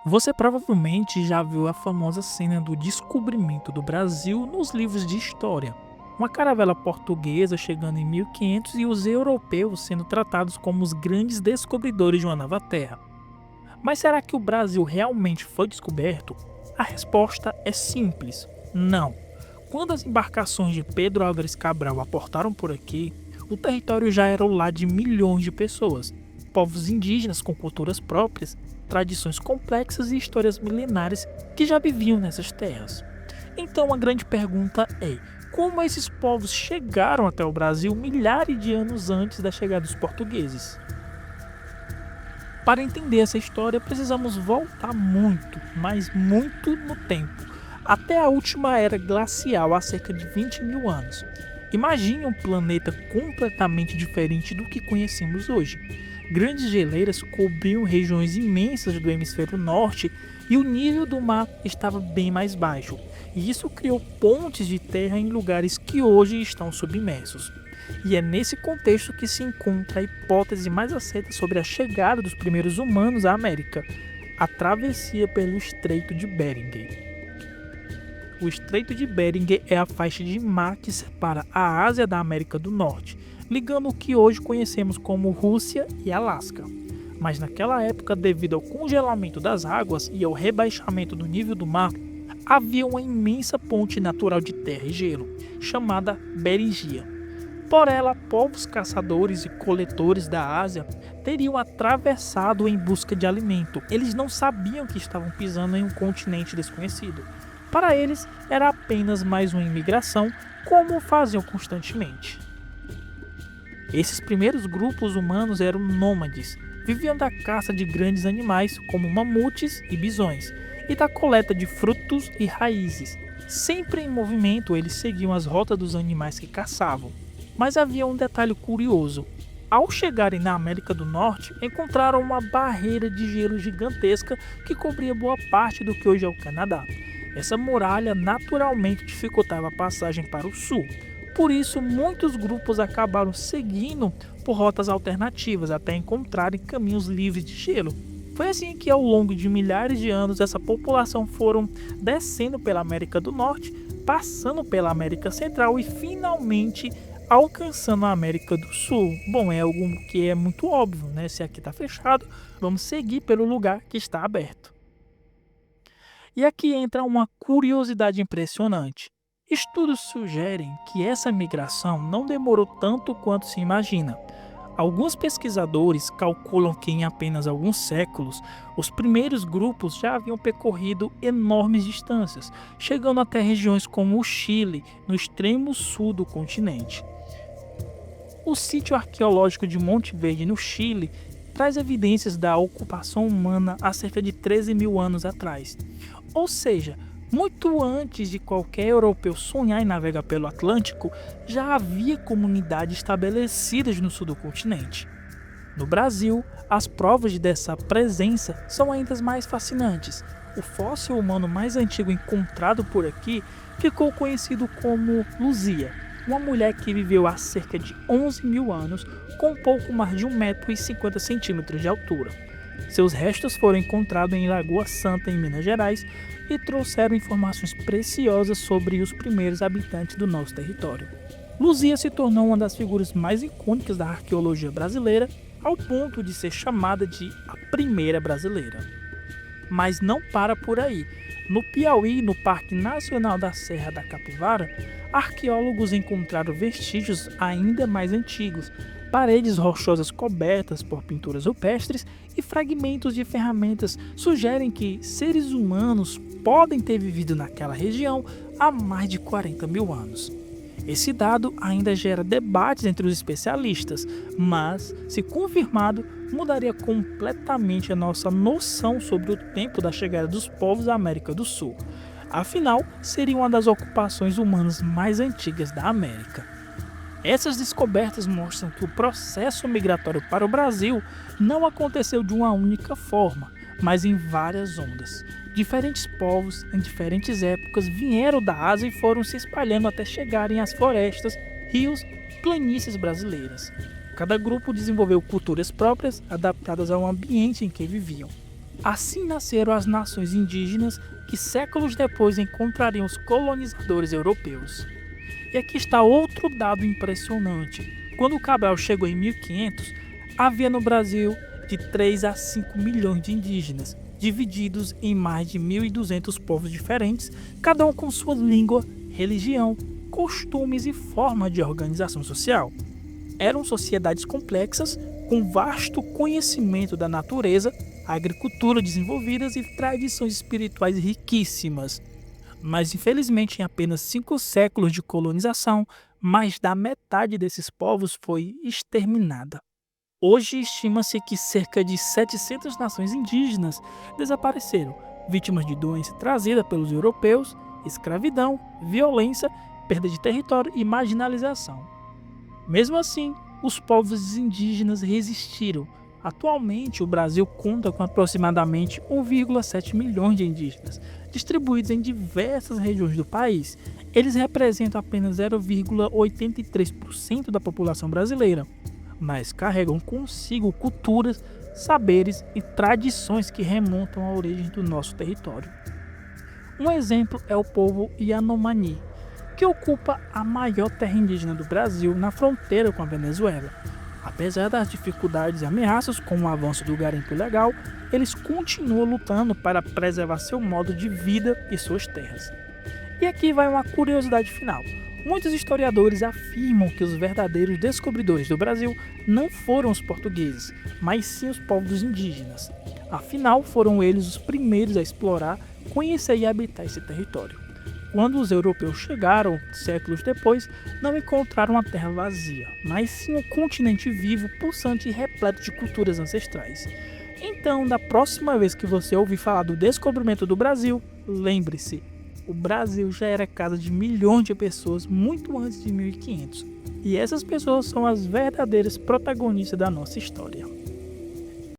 Você provavelmente já viu a famosa cena do descobrimento do Brasil nos livros de história. Uma caravela portuguesa chegando em 1500 e os europeus sendo tratados como os grandes descobridores de uma nova terra. Mas será que o Brasil realmente foi descoberto? A resposta é simples: não. Quando as embarcações de Pedro Álvares Cabral aportaram por aqui, o território já era o lar de milhões de pessoas, povos indígenas com culturas próprias, tradições complexas e histórias milenares que já viviam nessas terras. Então a grande pergunta é: como esses povos chegaram até o Brasil milhares de anos antes da chegada dos portugueses? Para entender essa história, precisamos voltar muito, mas muito no tempo, até a última era glacial há cerca de 20 mil anos. Imagine um planeta completamente diferente do que conhecemos hoje. Grandes geleiras cobriam regiões imensas do hemisfério norte e o nível do mar estava bem mais baixo, e isso criou pontes de terra em lugares que hoje estão submersos. E é nesse contexto que se encontra a hipótese mais aceita sobre a chegada dos primeiros humanos à América: a travessia pelo Estreito de Bering. O Estreito de Bering é a faixa de mar que separa a Ásia da América do Norte, ligando o que hoje conhecemos como Rússia e Alasca. Mas naquela época, devido ao congelamento das águas e ao rebaixamento do nível do mar, havia uma imensa ponte natural de terra e gelo, chamada Beringia. Por ela, povos caçadores e coletores da Ásia teriam atravessado em busca de alimento. Eles não sabiam que estavam pisando em um continente desconhecido. Para eles, era apenas mais uma imigração, como faziam constantemente. Esses primeiros grupos humanos eram nômades, viviam da caça de grandes animais, como mamutes e bisões, e da coleta de frutos e raízes. Sempre em movimento, eles seguiam as rotas dos animais que caçavam. Mas havia um detalhe curioso: ao chegarem na América do Norte, encontraram uma barreira de gelo gigantesca que cobria boa parte do que hoje é o Canadá. Essa muralha naturalmente dificultava a passagem para o sul. Por isso, muitos grupos acabaram seguindo por rotas alternativas até encontrarem caminhos livres de gelo. Foi assim que, ao longo de milhares de anos, essa população foram descendo pela América do Norte, passando pela América Central e finalmente alcançando a América do Sul. Bom, é algo que é muito óbvio, né? Se aqui está fechado, vamos seguir pelo lugar que está aberto. E aqui entra uma curiosidade impressionante. Estudos sugerem que essa migração não demorou tanto quanto se imagina. Alguns pesquisadores calculam que em apenas alguns séculos, os primeiros grupos já haviam percorrido enormes distâncias, chegando até regiões como o Chile, no extremo sul do continente. O sítio arqueológico de Monte Verde, no Chile, traz evidências da ocupação humana há cerca de 13 mil anos atrás. Ou seja, muito antes de qualquer europeu sonhar em navegar pelo Atlântico, já havia comunidades estabelecidas no sul do continente. No Brasil, as provas dessa presença são ainda mais fascinantes. O fóssil humano mais antigo encontrado por aqui ficou conhecido como Luzia, uma mulher que viveu há cerca de 11 mil anos, com pouco mais de 1,50 m de altura. Seus restos foram encontrados em Lagoa Santa, em Minas Gerais, e trouxeram informações preciosas sobre os primeiros habitantes do nosso território. Luzia se tornou uma das figuras mais icônicas da arqueologia brasileira, ao ponto de ser chamada de a primeira brasileira. Mas não para por aí. No Piauí, no Parque Nacional da Serra da Capivara, arqueólogos encontraram vestígios ainda mais antigos, paredes rochosas cobertas por pinturas rupestres e fragmentos de ferramentas sugerem que seres humanos podem ter vivido naquela região há mais de 40 mil anos. Esse dado ainda gera debates entre os especialistas, mas, se confirmado, mudaria completamente a nossa noção sobre o tempo da chegada dos povos da América do Sul. Afinal, seria uma das ocupações humanas mais antigas da América. Essas descobertas mostram que o processo migratório para o Brasil não aconteceu de uma única forma, mas em várias ondas. Diferentes povos, em diferentes épocas, vieram da Ásia e foram se espalhando até chegarem às florestas, rios e planícies brasileiras. Cada grupo desenvolveu culturas próprias, adaptadas ao ambiente em que viviam. Assim nasceram as nações indígenas que séculos depois encontrariam os colonizadores europeus. E aqui está outro dado impressionante. Quando Cabral chegou em 1500, havia no Brasil de 3 a 5 milhões de indígenas, divididos em mais de 1.200 povos diferentes, cada um com sua língua, religião, costumes e forma de organização social. Eram sociedades complexas, com vasto conhecimento da natureza, agricultura desenvolvidas e tradições espirituais riquíssimas. Mas infelizmente, em apenas 5 séculos de colonização, mais da metade desses povos foi exterminada. Hoje estima-se que cerca de 700 nações indígenas desapareceram, vítimas de doença trazida pelos europeus, escravidão, violência, perda de território e marginalização. Mesmo assim, os povos indígenas resistiram. Atualmente, o Brasil conta com aproximadamente 1,7 milhões de indígenas, distribuídos em diversas regiões do país. Eles representam apenas 0,83% da população brasileira, mas carregam consigo culturas, saberes e tradições que remontam à origem do nosso território. Um exemplo é o povo Yanomami, que ocupa a maior terra indígena do Brasil na fronteira com a Venezuela. Apesar das dificuldades e ameaças com o avanço do garimpo ilegal, eles continuam lutando para preservar seu modo de vida e suas terras. E aqui vai uma curiosidade final. Muitos historiadores afirmam que os verdadeiros descobridores do Brasil não foram os portugueses, mas sim os povos indígenas. Afinal, foram eles os primeiros a explorar, conhecer e habitar esse território. Quando os europeus chegaram, séculos depois, não encontraram a terra vazia, mas sim um continente vivo, pulsante e repleto de culturas ancestrais. Então, da próxima vez que você ouvir falar do descobrimento do Brasil, lembre-se, o Brasil já era casa de milhões de pessoas muito antes de 1500. E essas pessoas são as verdadeiras protagonistas da nossa história.